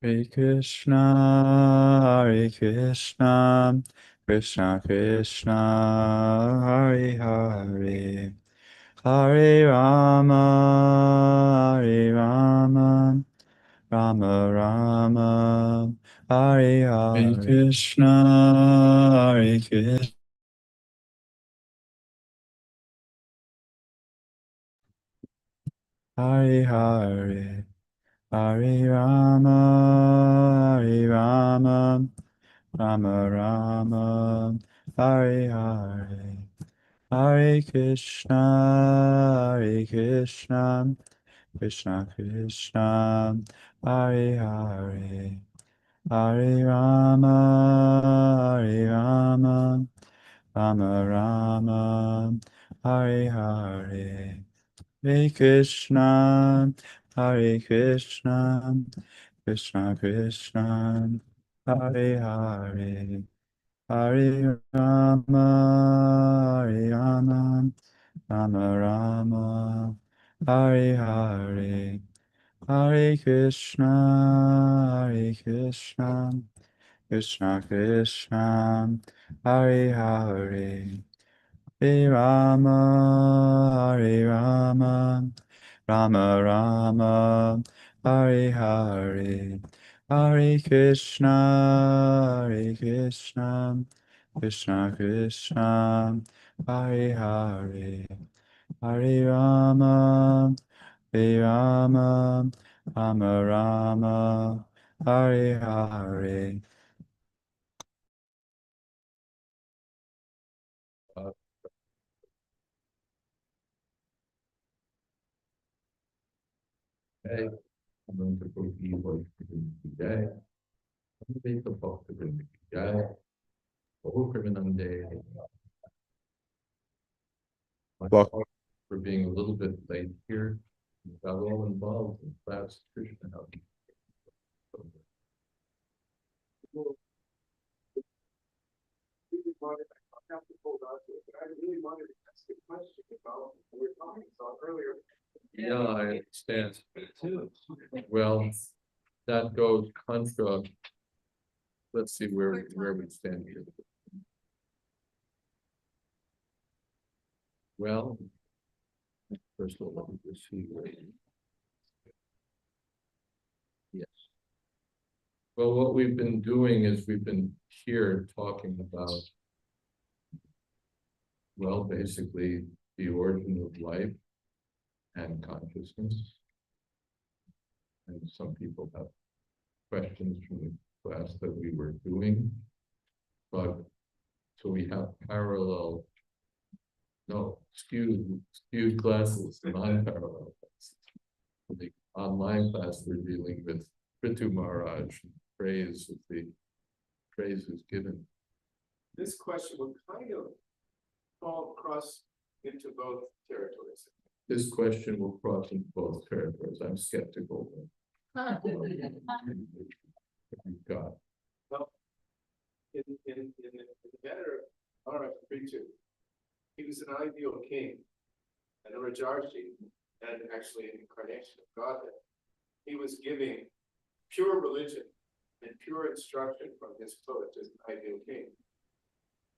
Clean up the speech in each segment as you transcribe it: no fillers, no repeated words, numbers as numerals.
Hare Krishna, Hare Krishna, Krishna Krishna, Hare Hare, Hare Rama, Hare Rama, Rama Rama, Hare Hare Krishna, Hare Krishna, Hare Hare, Hare Rama, Hare Rama, Rama Rama, Hare Hare, Hare Krishna, Hare Krishna, Krishna Krishna, Hare Hare, Hare Rama, Hare Rama, Rama Rama, Hare Hare, Hare Krishna, Hare Krishna, Krishna Krishna, Hare Hare, Hare Rama, Hare Rama, Rama Rama, Hare Hare, Hare Krishna, Hare Krishna, Krishna Krishna, Hare Hare, Hare Rama, Hare Rama, Rama Rama, Hare Hare, Hare Krishna, Hare Krishna, Krishna Krishna, Hare Hare, Hare Rama, Hare Rama, Rama Rama, Hare Hare. Okay, I'm going to go keyboard today. Make the book to bring the guy. Welcome. For being a little bit late here. Got all involved in class Krishna. Yeah, I understand. Well, that goes contra. Let's see where we stand here. Well, first of all, let me just see. Yes. Well, what we've been doing is we've been here talking about, well, basically the origin of life and consciousness. And some people have questions from the class that we were doing. But so we have parallel, no, skewed classes, non-parallel classes. The online class we're dealing with Prithu Maharaj, praise is given. This question will kind of fall across into both territories. This question will cross into both territories. I'm skeptical. You've got. Well, in the matter of Maharaj Prithu, he was an ideal king, and a Rajarshi, and actually an incarnation of Godhead. He was giving pure religion and pure instruction from his poet as an ideal king.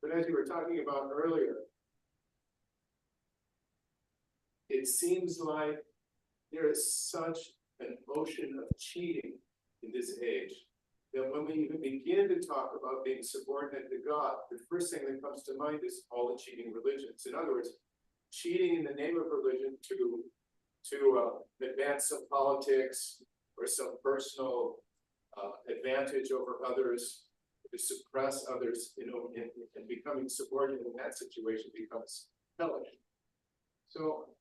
But as you were talking about earlier, it seems like there is such an ocean of cheating in this age that when we even begin to talk about being subordinate to God, the first thing that comes to mind is all the cheating religions. In other words, cheating in the name of religion to advance some politics or some personal advantage over others, to suppress others, and becoming subordinate in that situation becomes hellish. So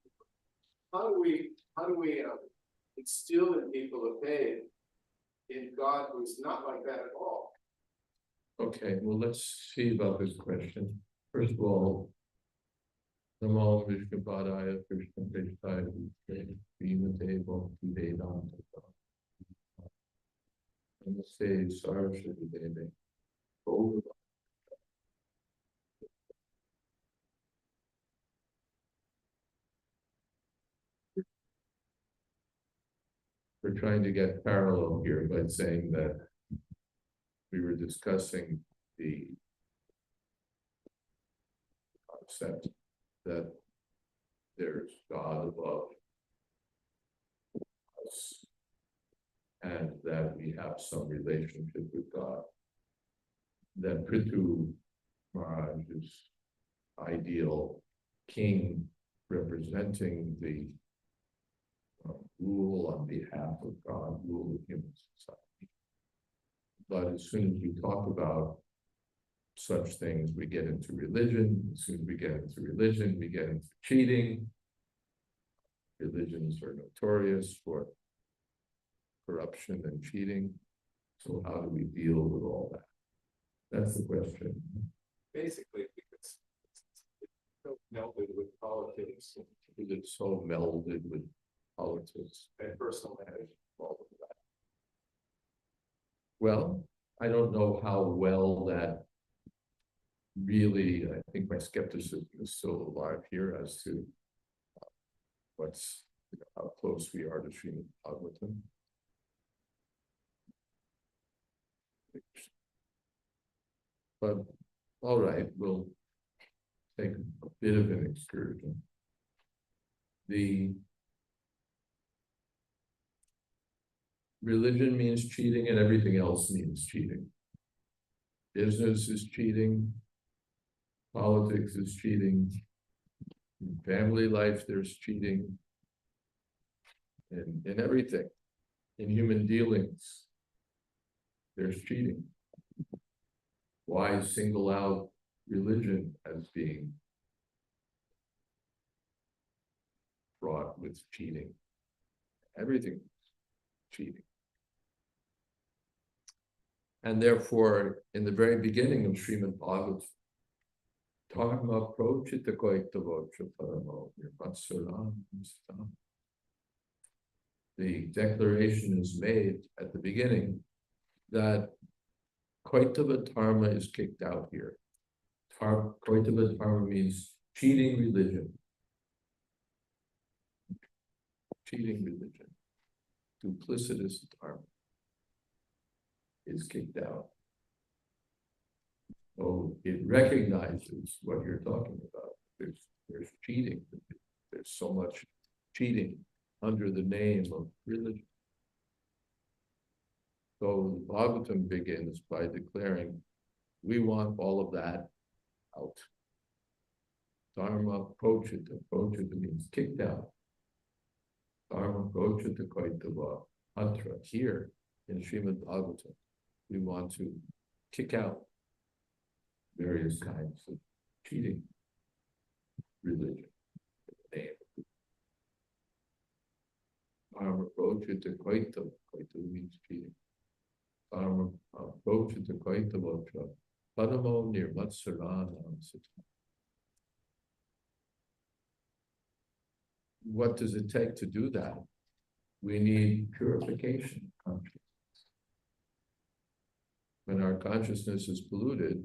how do we instill in people a faith in God who's not like that at all? Okay, well, let's see about this question. First of all, Namo Vishnu Padaya Krishna Krishnaya Vimate Bhakti Vedanta. Namaste Saraswati Devi. we're trying to get parallel here by saying that we were discussing the concept that there's God above us and that we have some relationship with God. That Prithu Maharaj's ideal king representing the rule on behalf of God, rule of human society. But as soon as we talk about such things, we get into religion. As soon as we get into religion, we get into cheating. Religions are notorious for corruption and cheating. So how do we deal with all that? That's the question. Basically, because it's so melded with politics Is it so melded with politics? and personal matters, all of that. Well, I don't know how well that really, I think my skepticism is still alive here as to what's, how close we are to Srimad Bhagavatam. But, all right, we'll take a bit of an excursion. The religion means cheating and everything else means cheating. Business is cheating. Politics is cheating. In family life, there's cheating. In everything. In human dealings, there's cheating. Why single out religion as being fraught with cheating? Everything is cheating. And therefore, in the very beginning of Srimad Bhagavatam, Dharma prochita koitavocha paramo nirvatsaram. The declaration is made at the beginning that Koitava Dharma is kicked out here. Koitava Dharma means cheating religion. Cheating religion. Duplicitous Dharma is kicked out. So it recognizes what you're talking about. There's cheating. There's so much cheating under the name of religion. So the Bhagavatam begins by declaring, we want all of that out. Dharma prochita. Prochita means kicked out. Dharma prochita koitava mantra. Here in Srimad Bhagavatam, we want to kick out various kinds of cheating religion. Dharma prochita koitava. Koitava means cheating. Dharma prochita koitava padamo nirvatsarana. What does it take to do that? We need purification of consciousness. When our consciousness is polluted,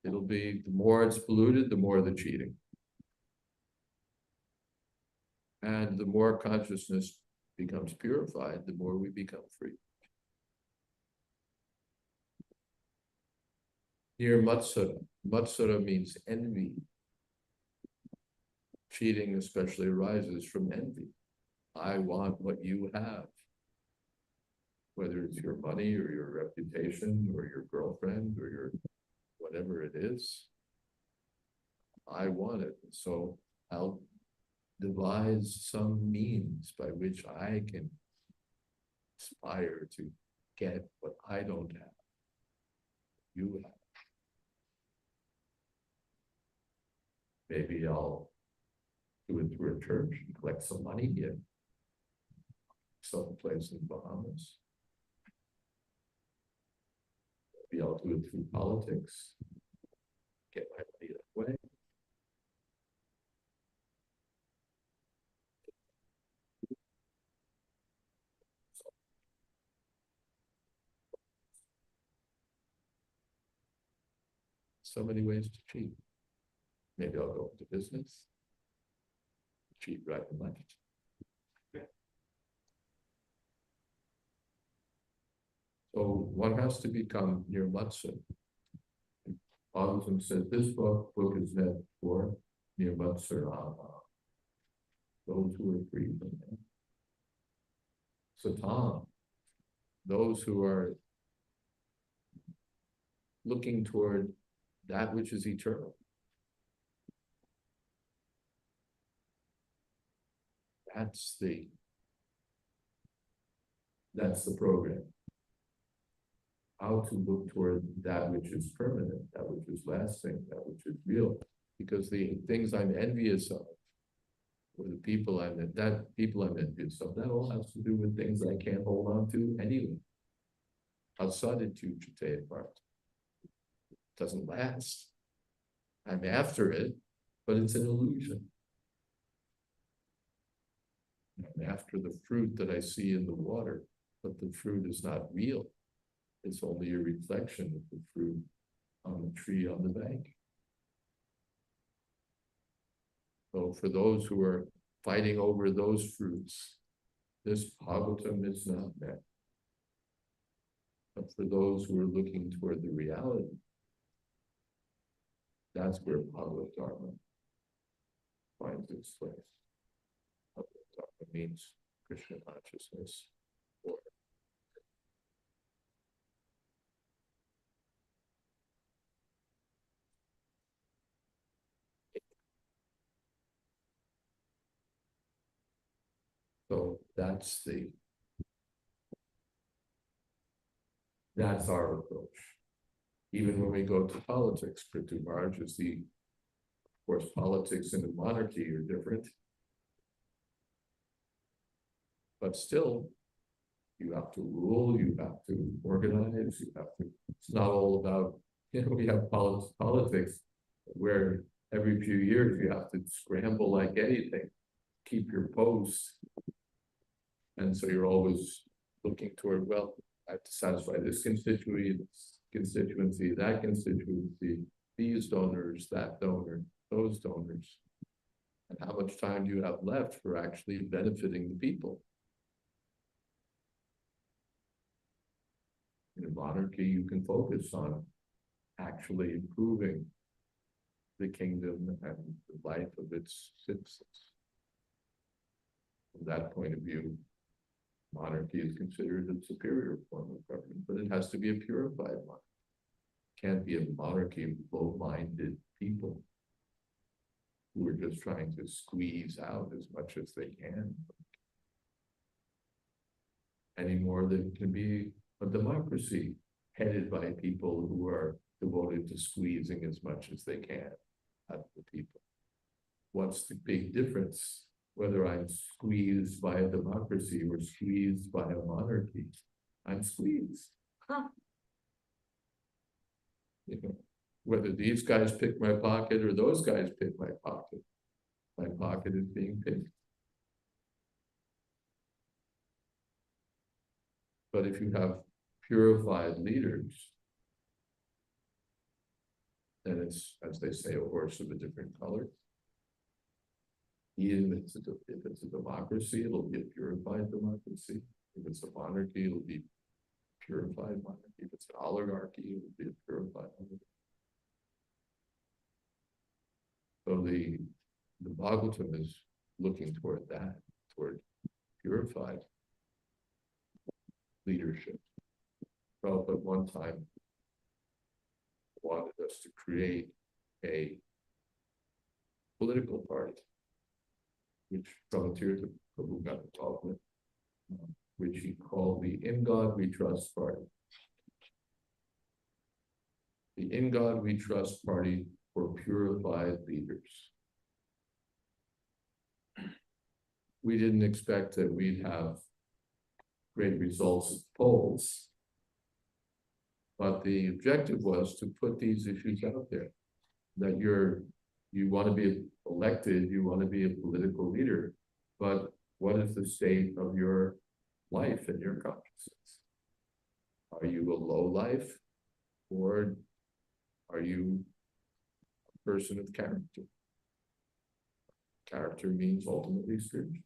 it'll be, the more it's polluted, the more the cheating. And the more consciousness becomes purified, the more we become free. Here, matsara. Matsara means envy. Cheating especially arises from envy. I want what you have. Whether it's your money or your reputation or your girlfriend or your whatever it is. I want it. So I'll devise some means by which I can aspire to get what I don't have. You have. Maybe I'll do it through a church and collect some money in some place in Bahamas. Maybe I'll do it through politics, get my money that way. So many ways to cheat. Maybe I'll go into business, cheat right and left. So one has to become near Matsu. Bhagavatam says this book is meant for near Matsu, those who are free from that. Satan, those who are looking toward that which is eternal. That's the program. How to look toward that which is permanent, that which is lasting, that which is real. Because the things I'm envious of, or the people I'm envious of, that all has to do with things I can't hold on to anyway. Asadityu chate apart. Doesn't last. I'm after it, but it's an illusion. I'm after the fruit that I see in the water, but the fruit is not real. It's only a reflection of the fruit on the tree on the bank. So for those who are fighting over those fruits, this Bhagavatam is not met. But for those who are looking toward the reality, that's where Bhagavad Dharma finds its place. Bhagavad Dharma means Krishna consciousness. So that's our approach. Even when we go to politics, Prithu Maharaj is of course, politics in a monarchy are different. But still, you have to rule, you have to organize, it's not all about, we have politics where every few years you have to scramble like anything, keep your post. And so you're always looking toward, well, I have to satisfy this constituency, that constituency, these donors, that donor, those donors. And how much time do you have left for actually benefiting the people? In a monarchy, you can focus on actually improving the kingdom and the life of its citizens. From that point of view, monarchy is considered a superior form of government, but it has to be a purified monarchy. It can't be a monarchy of low-minded people who are just trying to squeeze out as much as they can. Any more than it can be a democracy headed by people who are devoted to squeezing as much as they can out of the people. What's the big difference? Whether I'm squeezed by a democracy or squeezed by a monarchy, I'm squeezed. You know, whether these guys pick my pocket or those guys pick my pocket is being picked. But if you have purified leaders, then it's, as they say, a horse of a different color. Even if it's a democracy, it'll be a purified democracy. If it's a monarchy, it'll be purified monarchy. If it's an oligarchy, it'll be a purified monarchy. So the Bhagavatam is looking toward that, toward purified leadership. Prabhupada at one time wanted us to create a political party, which Prabhupada got involved with, which he called the In God We Trust Party. The In God We Trust Party for purified leaders. We didn't expect that we'd have great results at polls, but the objective was to put these issues out there, that you want to be elected, you want to be a political leader, but what is the state of your life and your consciousness? Are you a low life, or are you a person of character? Character means ultimately spiritual.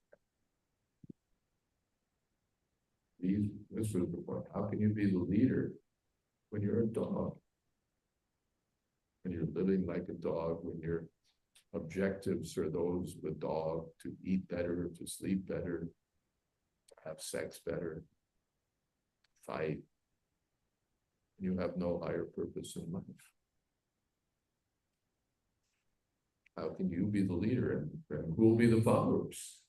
The this was the point, how can you be the leader when you're a dog? When you're living like a dog, when your objectives are those of a dog, to eat better, to sleep better, to have sex better, fight. You have no higher purpose in life. How can you be the leader, and who will be the followers?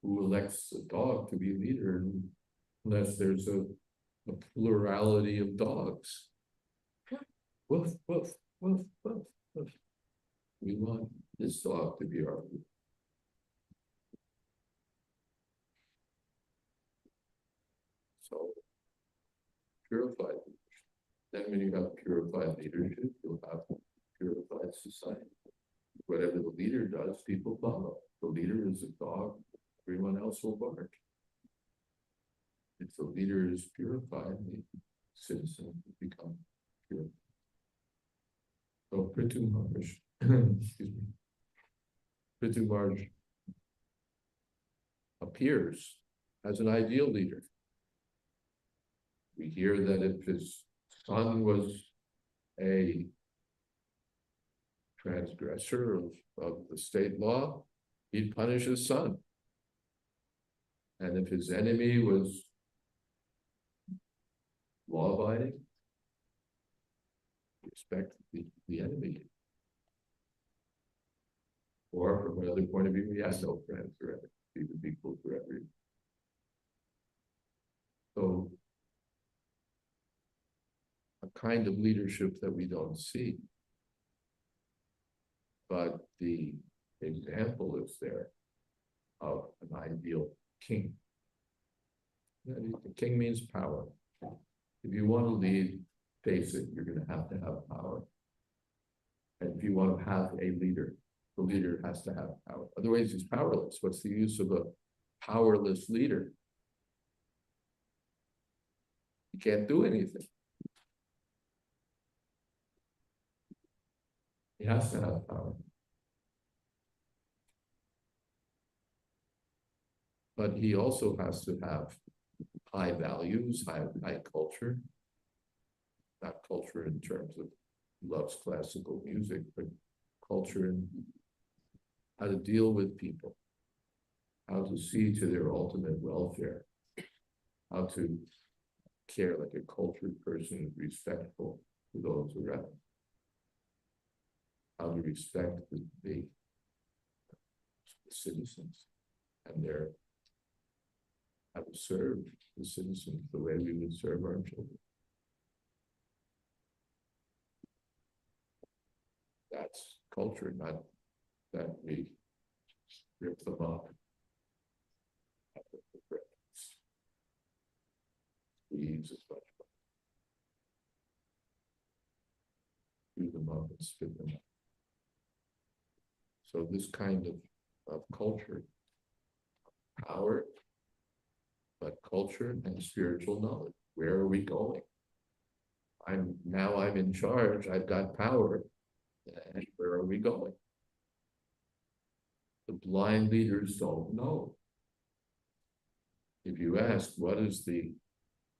Who elects a dog to be leader unless there's a plurality of dogs? Woof, woof, woof, woof, woof. We want this dog to be our leader. So, purified leadership. Then when you have purified leadership, you'll have purified society. Whatever the leader does, people follow. The leader is a dog, everyone else will bark. If the leader is purified, the citizens become pure. So Prithu Maharaj, excuse me, Prithu Maharaj appears as an ideal leader. We hear that if his son was a transgressor of the state law, he'd punish his son. And if his enemy was law-abiding, respect the enemy. Or from another point of view, he has no friends forever. He was equal forever. So a kind of leadership that we don't see. But the example is there of an ideal king. The king means power. If you want to lead, face it, you're going to have power. And if you want to have a leader, the leader has to have power. Otherwise, he's powerless. What's the use of a powerless leader? He can't do anything. He has to have power. But he also has to have high values, high culture. Not culture in terms of loves classical music, but culture in how to deal with people, how to see to their ultimate welfare, how to care like a cultured person, respectful to those around, how to respect the citizens and how to serve the citizens the way we would serve our children. That's culture, not that we rip them up. Squeeze as much. Chew them up and spit them up. So this kind of culture, power, but culture and spiritual knowledge. Where are we going? I'm in charge, I've got power. And where are we going? The blind leaders don't know. If you ask, what is the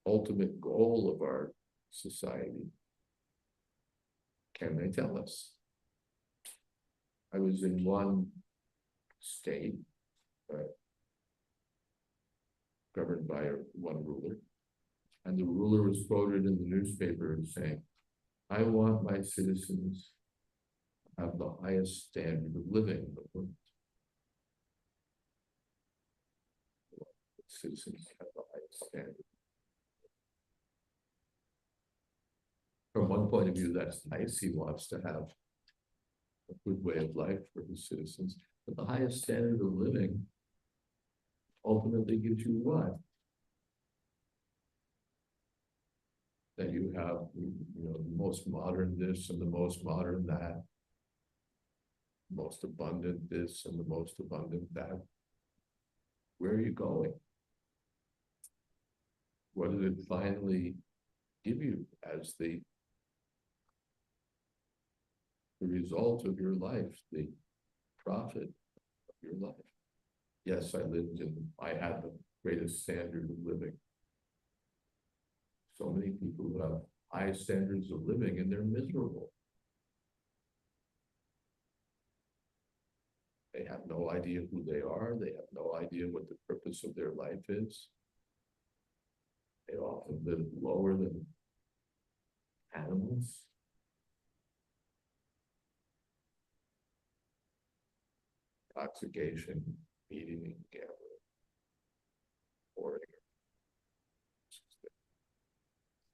ultimate goal of our society? Can they tell us? I was in one state, governed by one ruler, and the ruler was quoted in the newspaper as saying, I want my citizens to have the highest standard of living in the world. Citizens have the highest standard. From one point of view, that's nice. He wants to have a good way of life for his citizens. But the highest standard of living ultimately gives you what? That you have, the most modern this and the most modern that, most abundant this and the most abundant that. Where are you going? What does it finally give you as the result of your life, the profit of your life? Yes, I had greatest standard of living. So many people who have high standards of living and they're miserable. They have no idea who they are. They have no idea what the purpose of their life is. They often live lower than animals. Intoxication, eating, gambling, hoarding,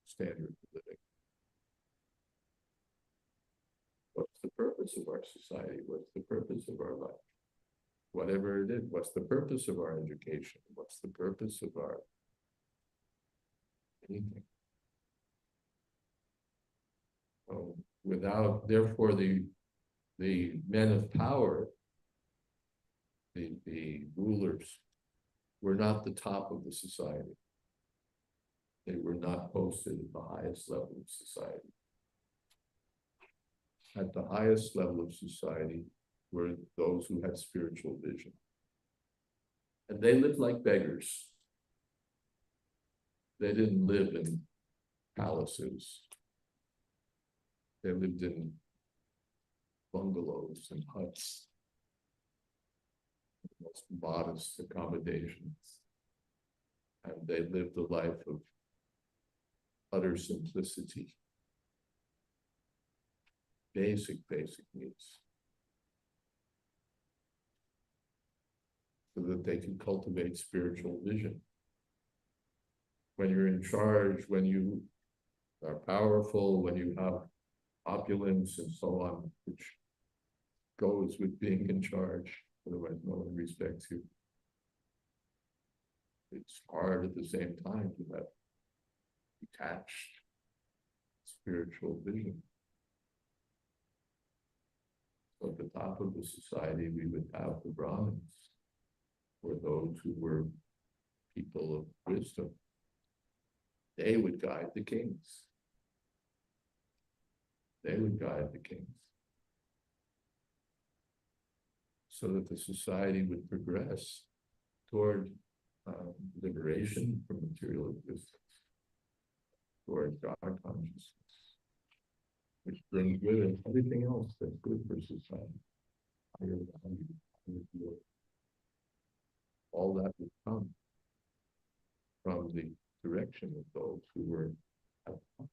standard of living. What's the purpose of our society? What's the purpose of our life? Whatever it is, what's the purpose of our education? What's the purpose of our anything? Without, therefore, the men of power, the rulers, were not the top of the society. They were not posted at the highest level of society. At the highest level of society were those who had spiritual vision. And they lived like beggars. They didn't live in palaces. They lived in bungalows and huts, most modest accommodations. And they lived a life of utter simplicity. Basic needs. So that they can cultivate spiritual vision. When you're in charge, when you are powerful, when you have opulence and so on, which goes with being in charge, otherwise no one respects you. It's hard at the same time to have detached spiritual vision. So at the top of the society, we would have the Brahmins, or those who were people of wisdom. They would guide the kings. They would guide the kings. So that the society would progress toward liberation from material existence, toward God consciousness, which brings with it everything else that's good for society. Higher value, higher good. All that would come from the direction of those who were at the top,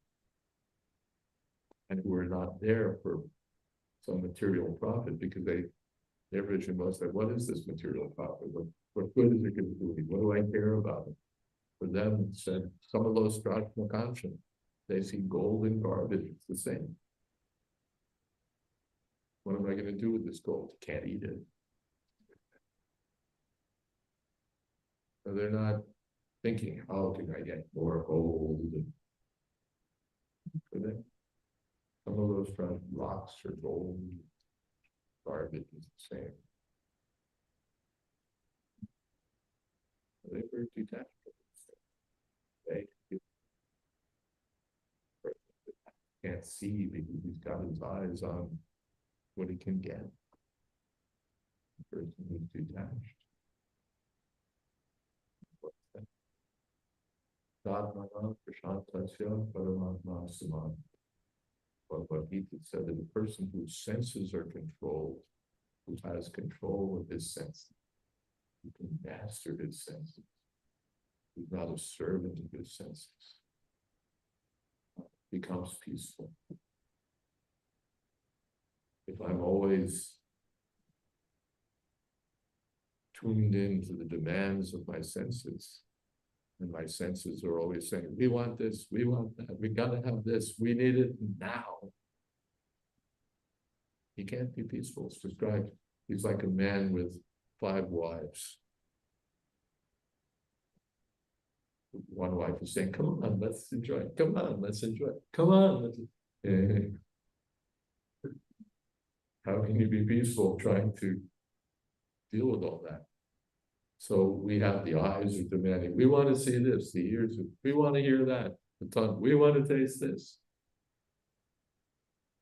and who were not there for some material profit, because their vision was that, what is this material profit? What good is it going to do me? What do I care about it? For them, it said, some of those Strachmakanchen, they see gold and garbage, it's the same. What am I going to do with this gold? Can't eat it. So they're not thinking, how can I get more gold? For them, some of those rocks are gold, garbage is the same. They were detached from it. They can't see because he's got his eyes on what he can get. The person who's detached. Sadhana Prashantasya Paramatma Saman. But what Gita said, that a person whose senses are controlled, who has control of his senses, who can master his senses, who's not a servant of his senses, becomes peaceful. If I'm always tuned into the demands of my senses, and my senses are always saying, we want this, we want that, we gotta have this, we need it now. He can't be peaceful. It's described, he's like a man with 5 wives. One wife is saying, come on, let's enjoy it. Come on, let's enjoy it. Come on. Let's... How can you be peaceful trying to deal with all that? So we have the eyes are demanding, we want to see this, the ears, we want to hear that, the tongue, we want to taste this.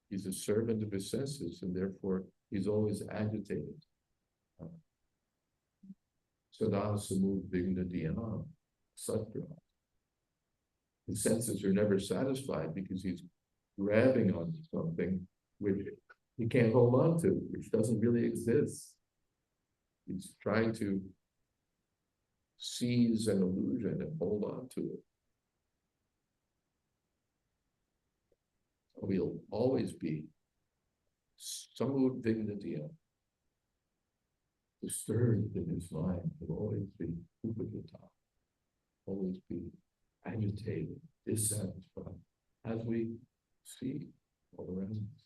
He's a servant of his senses, and therefore he's always agitated. Sada samudvigna dhyana sattva. His senses are never satisfied because he's grabbing onto something which he can't hold on to, which doesn't really exist. He's trying to seize an illusion and hold on to it. We'll always be samudvignadya, disturbed in his mind. He'll always be upajita, always be agitated, dissatisfied, as we see all around us.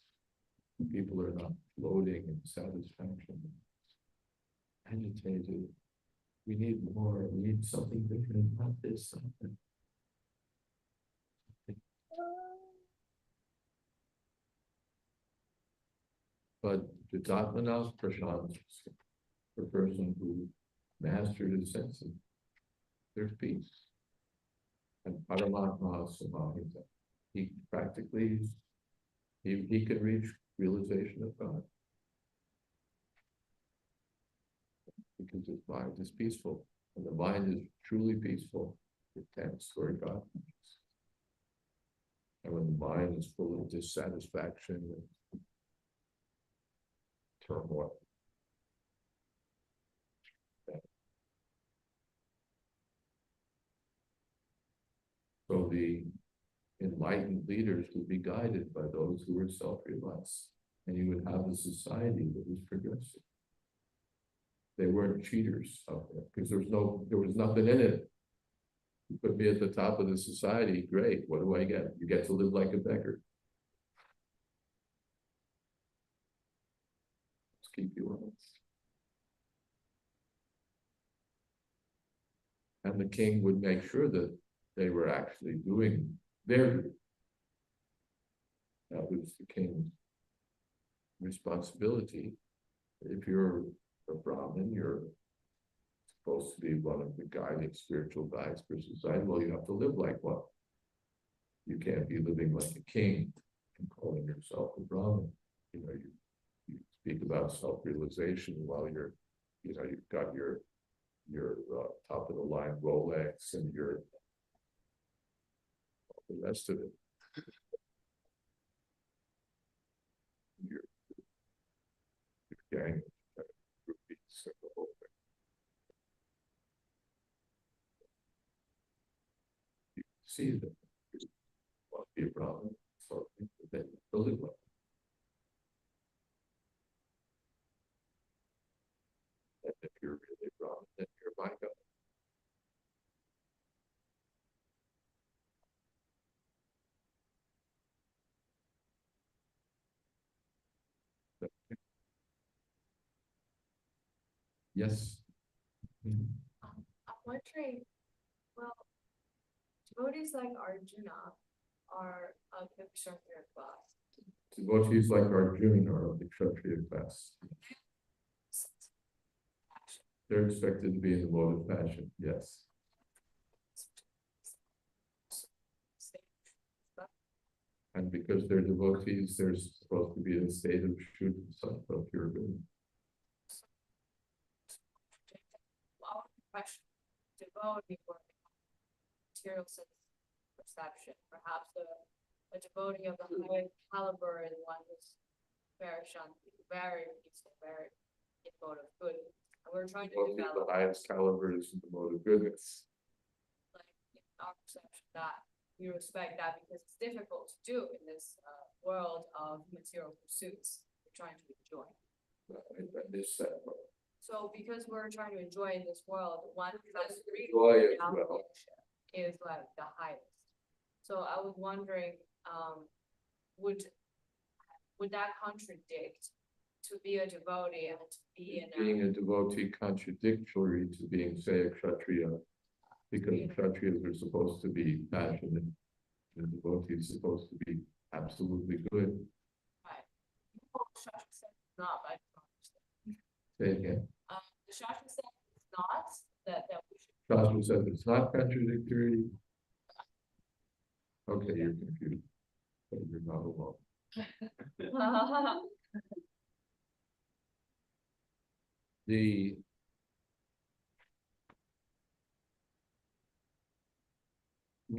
People are not floating in satisfaction, agitated. We need more, we need something different, not this, something. But Jitatmanas Prashant, the person who mastered his senses, there's peace. And Paramatma Samahita, he practically, he can reach realization of God. Because his mind is peaceful. And the mind is truly peaceful, it tends toward God. And when the mind is full of dissatisfaction and turmoil, so the enlightened leaders would be guided by those who were self-realized, and you would have a society that was progressive. They weren't cheaters out there because there was nothing in it. You put me at the top of the society, great. What do I get? You get to live like a beggar. Let's keep you honest. And the king would make sure that they were actually doing their duty. That was the king's responsibility. If you're a Brahmin, you're supposed to be one of the guiding spiritual guides for society. Well, you have to live like one. You can't be living like a king and calling yourself a Brahmin. You know, you speak about self-realization while you're, you know, you've got your top of the line Rolex and your all the rest of it. Your gang groupies and the whole thing. You see that you want to be a Brahmin, so then you live like. And if you're really Brahmin, then you're my God. Yes. I'm wondering, well, devotees like Arjuna are of the Kshatriya class. Devotees like Arjuna are of the Kshatriya class. They're expected to be in the mode of passion, yes. And because they're devotees, they're supposed to be in a state of Shuddha Sattva, pure good. Well, question, devotee or material sense perception, perhaps a devotee of the high caliber is one who's very shanti, very peaceful, very in mode of good. And we're trying to Devotee of develop, the highest caliber is in the mode of goodness. like, in our perception, that we respect that because it's difficult to do in this world of material pursuits. We're trying to enjoy. That is that way. So because we're trying to enjoy in this world, one plus three Joy as well. is like the highest. So I was wondering, would that contradict to be a devotee and to be in Being a devotee contradictory to being, say, a Kshatriya, because Kshatriyas are supposed to be passionate, and devotees supposed to be absolutely good. right? Well, Shastra said it's not, but I don't understand. Say again. The Shastra said it's not that we should. Shastra says it's not contradictory. Okay, you're confused, but you're not alone.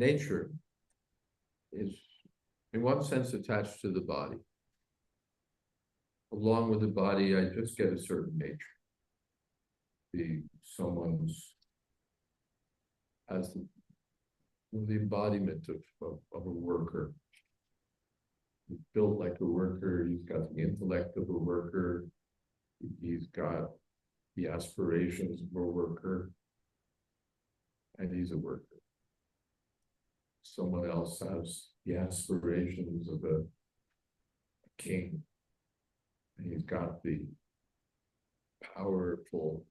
nature is, in one sense, attached to the body. Along with the body, I just get a certain nature. Someone's as the embodiment of a worker. He's built like a worker, he's got the intellect of a worker, he's got the aspirations of a worker, and he's a worker. Someone else has the aspirations of a king, and he's got the powerful,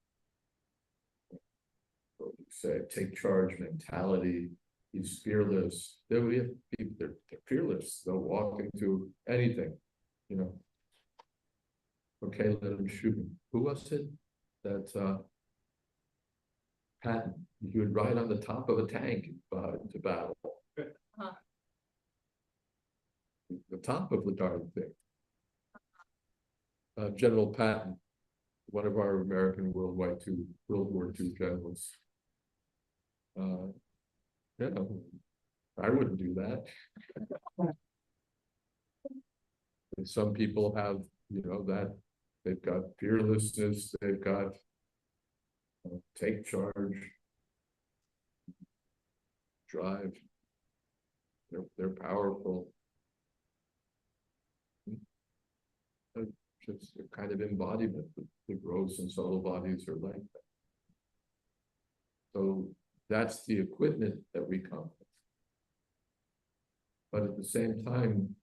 what do you say, take charge mentality. He's fearless. There we have people, they're fearless. They'll walk into anything, you know. Okay, let him shoot him. Who was it? That Patton. He would ride on the top of a tank to battle. Huh. The top of the darn thing. General Patton, one of our American World War II generals. You know, I wouldn't do that. And some people have, you know, that they've got fearlessness, they've got take charge, drive. They're powerful. Just a kind of embodiment. The gross and subtle bodies are like that. So that's the equipment that we come with. But at the same time,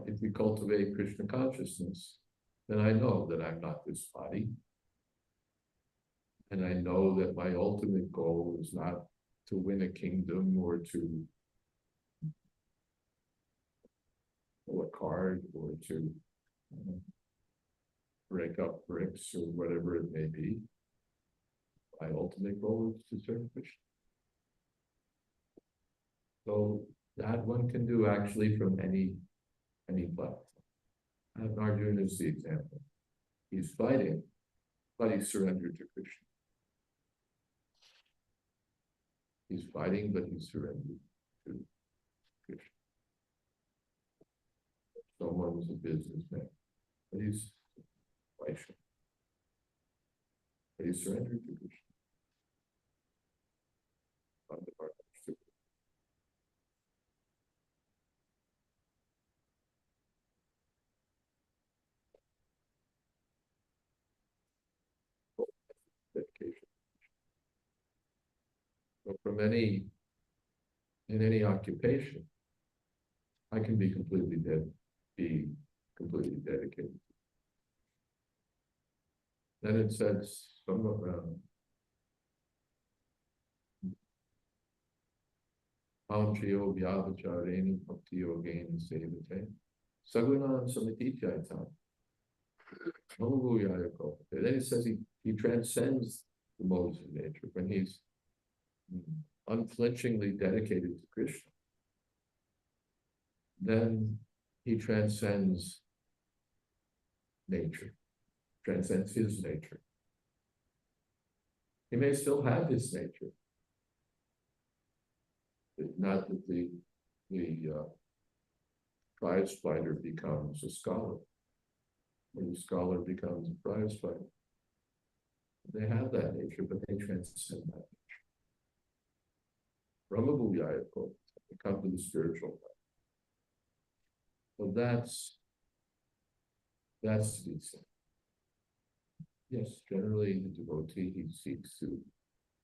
if we cultivate Krishna consciousness, then I know that I'm not this body. And I know that my ultimate goal is not to win a kingdom or to pull a card or to break up bricks or whatever it may be. My ultimate goal is to serve Krishna. So that one can do actually from any platform. Arjuna is the example. He's fighting, but he's surrendered to Krishna. He's fighting, but he's surrendered to Krishna. Someone's a businessman, but he's Vaishya. But he's surrendered to Krishna. Dedication. So from in any occupation, I can be completely dedicated. Then it says somewhat Amchiyo Vyavachareni Bhakti Yogeni Sevate Sagunan Samitityaita. Then it says he transcends the modes of nature when he's unflinchingly dedicated to Krishna. Then he transcends nature, transcends his nature. He may still have his nature. It's not that the prize fighter becomes a scholar, or the scholar becomes a prize fighter. They have that nature, but they transcend that nature. Brahma-bhuyaya, they come to the spiritual life. So that's to be said. Yes, generally the devotee, he seeks to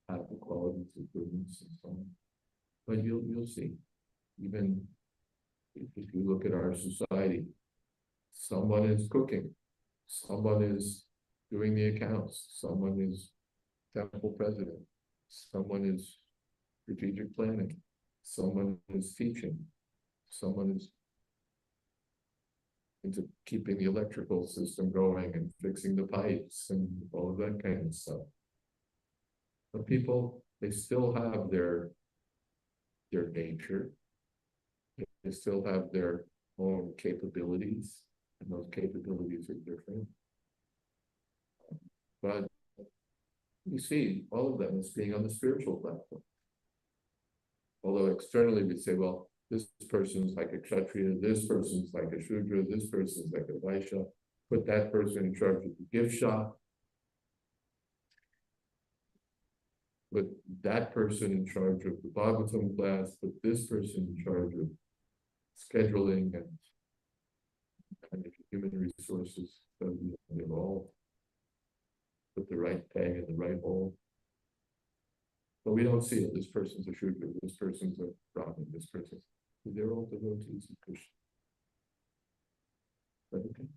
have the qualities of goodness and so on. But you'll see, even if you look at our society, someone is cooking, someone is doing the accounts, someone is temple president, someone is strategic planning, someone is teaching, someone is into keeping the electrical system going and fixing the pipes and all of that kind of stuff. But people, they still have their nature. They still have their own capabilities, and those capabilities are different. But you see, all of them is being on the spiritual platform. Although externally we say, well, this person's like a Kshatriya, this person's like a Shudra, this person's like a Vaishya, put that person in charge of the gift shop, put that person in charge of the Bhagavatam class, put this person in charge of scheduling and human resources, so they've all put the right peg in the right hole. But we don't see it. This person's a Shudra, this person's a Brahmin, this person's, they're all devotees of Krishna. But okay.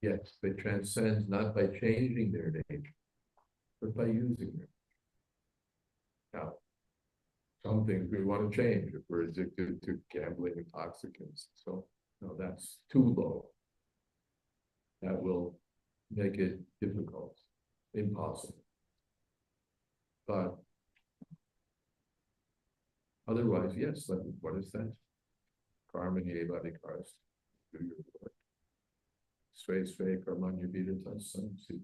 Yes, they transcend not by changing their nature, but by using them. Now, some things we want to change if we're addicted to gambling and intoxicants. So, no, that's too low. That will make it difficult, impossible. But otherwise, yes, like, what is that? Karma nievadikaras. Do your work. Sve karmanya vidatas samsiti.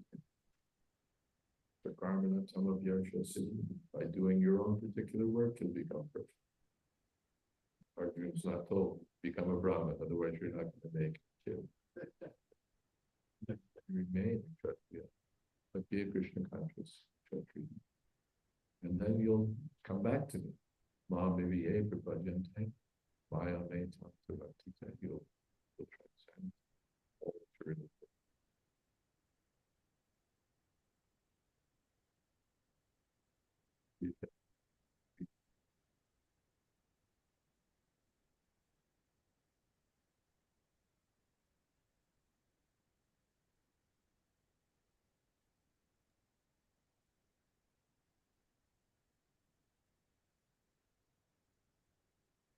The karma tam of yarshasi. By doing your own particular work, you'll become perfect. Arjuna's not told, become a Brahmin, otherwise you're not going to make it. Remain Kshatriya, but be a Krishna conscious Kshatriya. And then you'll come back to me. Ma viviye prabhajante, maya me tantavatita. You'll transcend all eternity.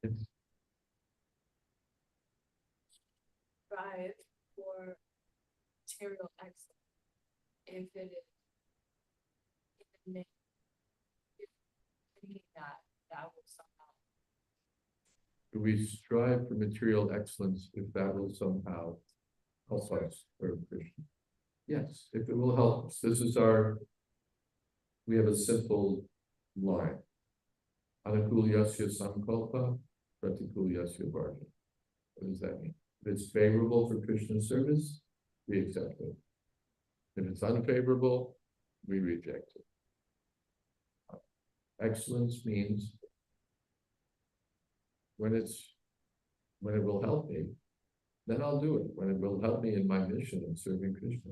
It's Strive for material excellence if it is in the name, if thinking that will somehow. we strive for material excellence if that will somehow help us serve Krishna. Yes, if it will help us. This is we have a simple line. Anukulyasya sankalpa, pratikulyasya varja. What does that mean? If it's favorable for Krishna service, we accept it. If it's unfavorable, we reject it. Excellence means when it will help me, then I'll do it. When it will help me in my mission of serving Krishna,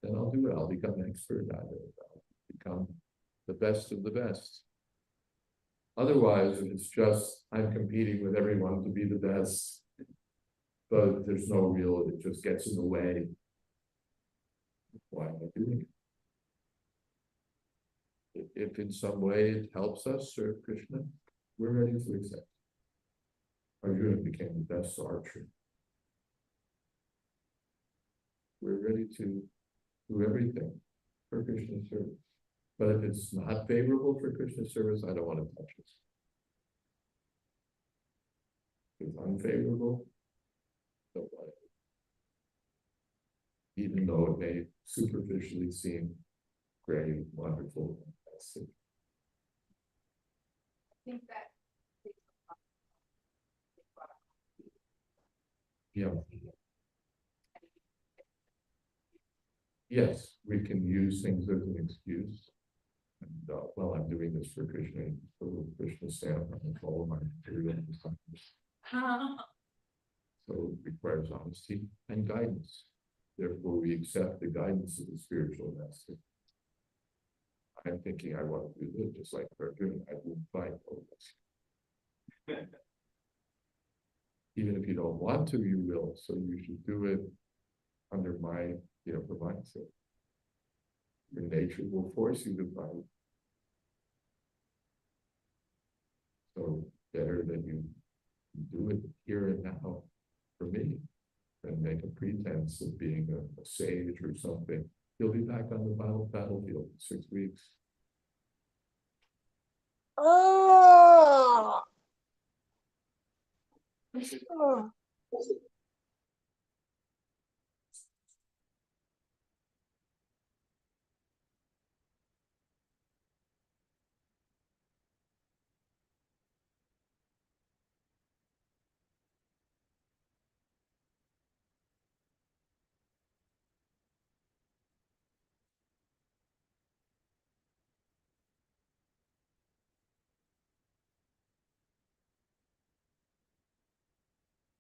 then I'll do it. I'll become an expert at it. I'll become the best of the best. Otherwise, if it's just I'm competing with everyone to be the best, but there's no real, it just gets in the way. Why am I doing it? If in some way it helps us serve Krishna, we're ready to accept. Arjuna became the best archer. We're ready to do everything for Krishna service. But if it's not favorable for Krishna service, I don't want to touch it. If it's unfavorable, don't want it. Even though it may superficially seem great, wonderful, fantastic. I think that. Yeah. Yes, we can use things as an excuse. And well, I'm doing this for Krishna, for Krishna stamp and all of my material. So it requires honesty and guidance. Therefore, we accept the guidance of the spiritual master. I'm thinking I want to do this, just like Arjuna, I will fight holiness. Even if you don't want to, you will. So you should do it under my, for my sake. Your nature will force you to fight. So better that you do it here and now for me than make a pretense of being a sage or something. You'll be back on the battlefield in 6 weeks. Oh.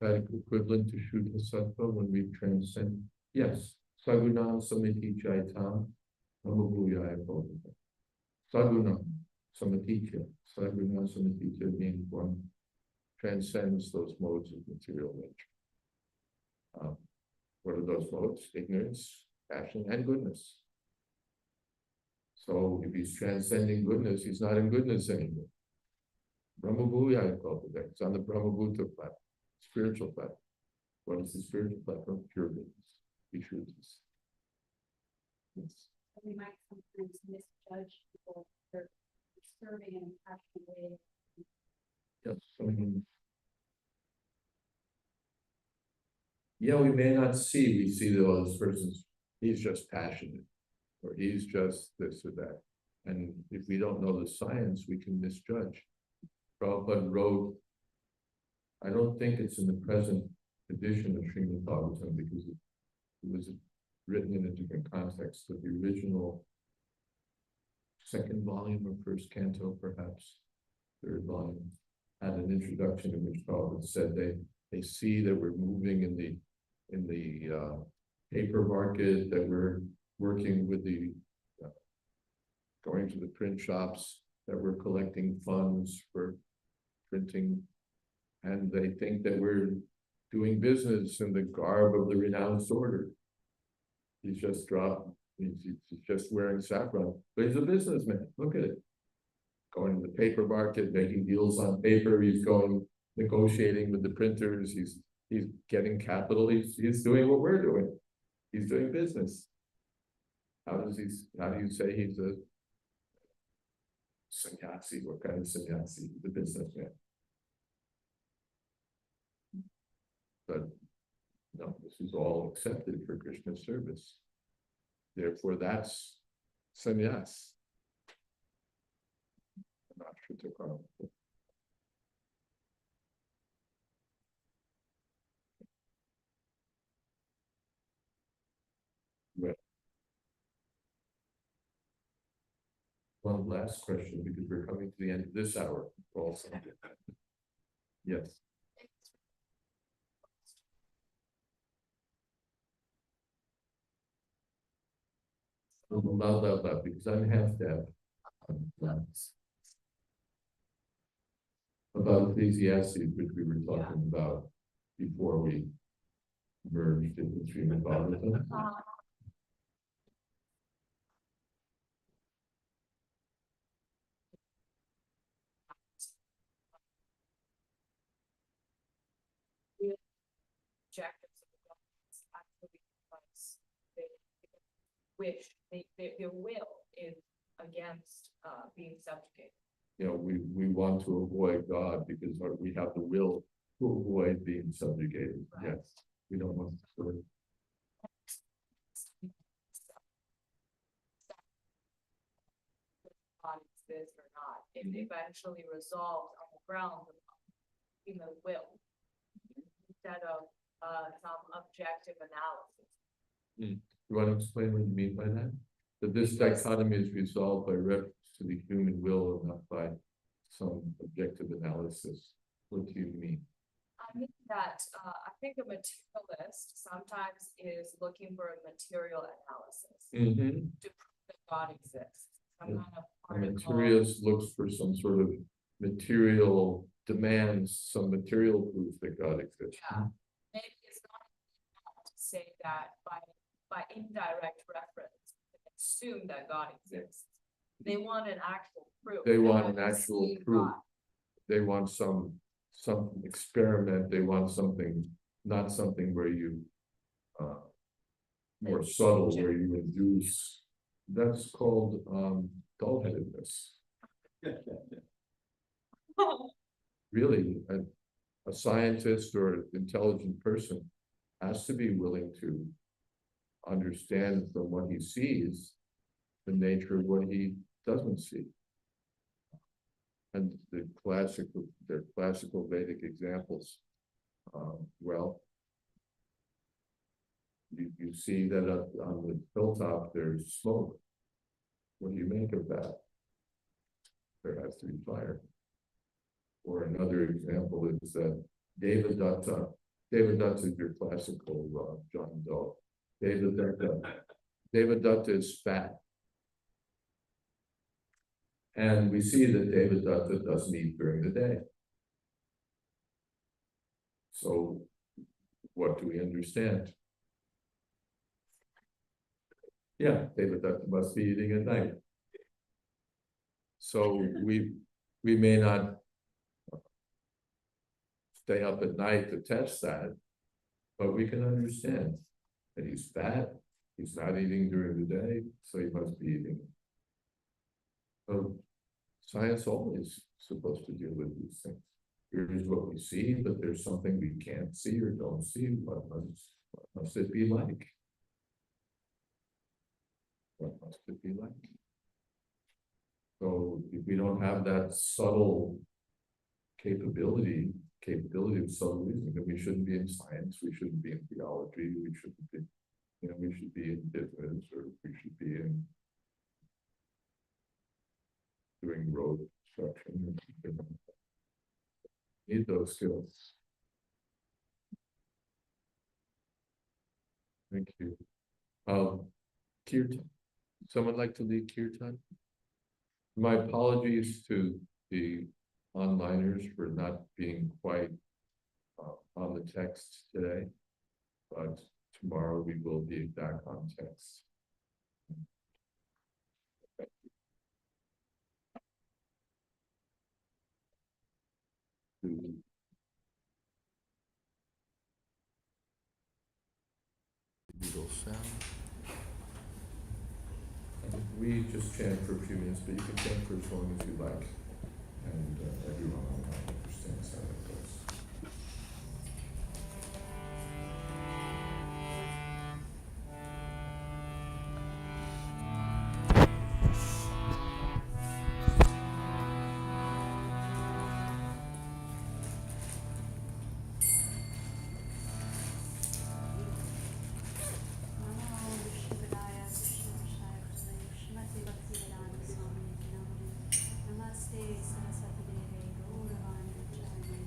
that equivalent to Shuddha Sattva when we transcend? Yes. Sagunam samiti chaitam namabhuyaya bodhita. Sagunam samaticha. Sagunam samaticha being one transcends those modes of material nature. What are those modes? Ignorance, passion, and goodness. So if he's transcending goodness, he's not in goodness anymore. Brahmabhuyaya bodhita. It's on the Brahmabhuta platform, spiritual platform. What is the spiritual platform? Pure goodness. Vishuddhis. Yes. We might sometimes misjudge people for serving in a passionate way. Yes. Yeah, we may not see. We see that this person's, he's just passionate, or he's just this or that. And if we don't know the science, we can misjudge. Prabhupada wrote, I don't think it's in the present edition of Srimad Bhagavatam because it was written in a different context, but the original second volume or first canto, perhaps third volume, had an introduction in which Prabhupada said they see that we're moving in the paper market, that we're working with the going to the print shops, that we're collecting funds for printing, and they think that we're doing business in the garb of the renounced order. He's just just wearing saffron, but he's a businessman. Look at it. Going to the paper market, making deals on paper. He's going negotiating with the printers. He's getting capital. He's doing what we're doing. He's doing business. How do you say he's a sannyasi? What kind of sannyasi? The businessman. But no, this is all accepted for Krishna service. Therefore, that's sannyas. Not Shuddha. Well, one last question, because we're coming to the end of this hour also. Yes. Loud, because I'm half deaf. About Ecclesiastes, which we were talking about before we merged into Srimad Bhagavatam. Objectives of the government actually because they wish, their will is against being subjugated. You know, we want to avoid God because we have the will to avoid being subjugated. Right. Yes, we don't want to sort of. This or not, it eventually resolves on the ground of human will instead of some objective analysis. You want to explain what you mean by that? That this dichotomy is resolved by reference to the human will and not by some objective analysis. What do you mean? I mean that I think a materialist sometimes is looking for a material analysis to prove that God exists. Some kind of A materialist looks for some sort of material demands, some material proof that God exists. Yeah, maybe it's not enough to say that by indirect reference, assume that God exists. They want an actual proof. They want an to actual see proof. God. They want some experiment. They want something, not something where you more subtle, where you induce. That's called dull-headedness. Really, a scientist or an intelligent person has to be willing to understand from what he sees the nature of what he doesn't see. And their classical Vedic examples. Well, you see that on the hilltop there's smoke. What do you make of that? There has to be fire. Or another example is that Devadatta Devadatta is your classical John Doe. Devadatta is fat. And we see that Devadatta doesn't eat during the day. So what do we understand? Yeah, Devadatta must be eating at night. So we may not stay up at night to test that, but we can understand that he's fat, he's not eating during the day, so he must be eating. So science always supposed to deal with these things. Here's what we see, but there's something we can't see or don't see. What must it be like? What must it be like? So if we don't have that subtle capability of subtle reasoning, then we shouldn't be in science, we shouldn't be in theology, we shouldn't be, we should be in business, or we should be in doing road construction. Need those skills. Thank you. Kirtan. Someone like to lead Kirtan? My apologies to the onliners for not being quite on the text today, but tomorrow we will be back on text. Beetle sound. We just chant for a few minutes, but you can chant for as long as you like, and everyone online understands how that goes. Namaste Saraswati Deve Gauravani Acharya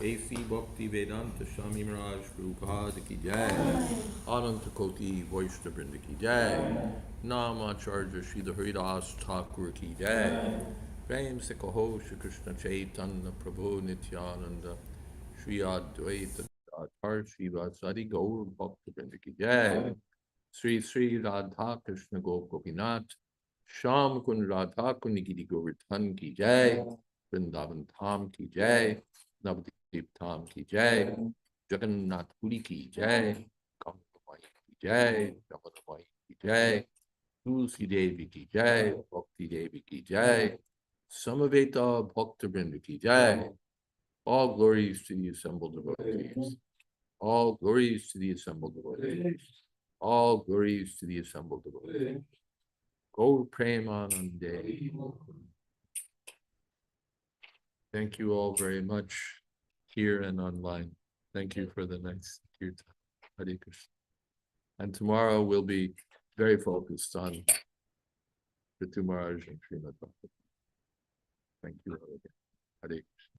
A.C. Bhakti Vedanta Swami Maharaj Prabhupada ki jai. Ananta Koti Vaishnava Vrinda ki jai. Namacharya Srila Haridas Thakur ki jai. Prem se kaho Shri Krishna Chaitanya Prabhu Nityananda Shri Advaita Gadadhar Srivasadi Gaur Bhakta Vrinda ki jai. Sri Sri Radha Krishna Gopinath Sham Kun Radha Kun Nigiri Govardhan ki jai. Vrindavan Tham ki jai. Navadip Tham ki jai. Jagannath Puri ki jai. Kamlamai ki jai. Jamadamai ki jai. Tulsi Devi ki jai. Bhakti Devi ki jai. Samaveta Bhakta Vrinda ki jai. All glories to the assembled devotees. All glories to the assembled devotees. All glories to the assembled devotees. Gaur Premanande. Thank you all very much here and online. Thank you for the nice kirtan. Hare Krishna. And tomorrow we'll be very focused on Ritu Maharaj and Srimad Bhagavatam. Thank you all again. Hare Krishna.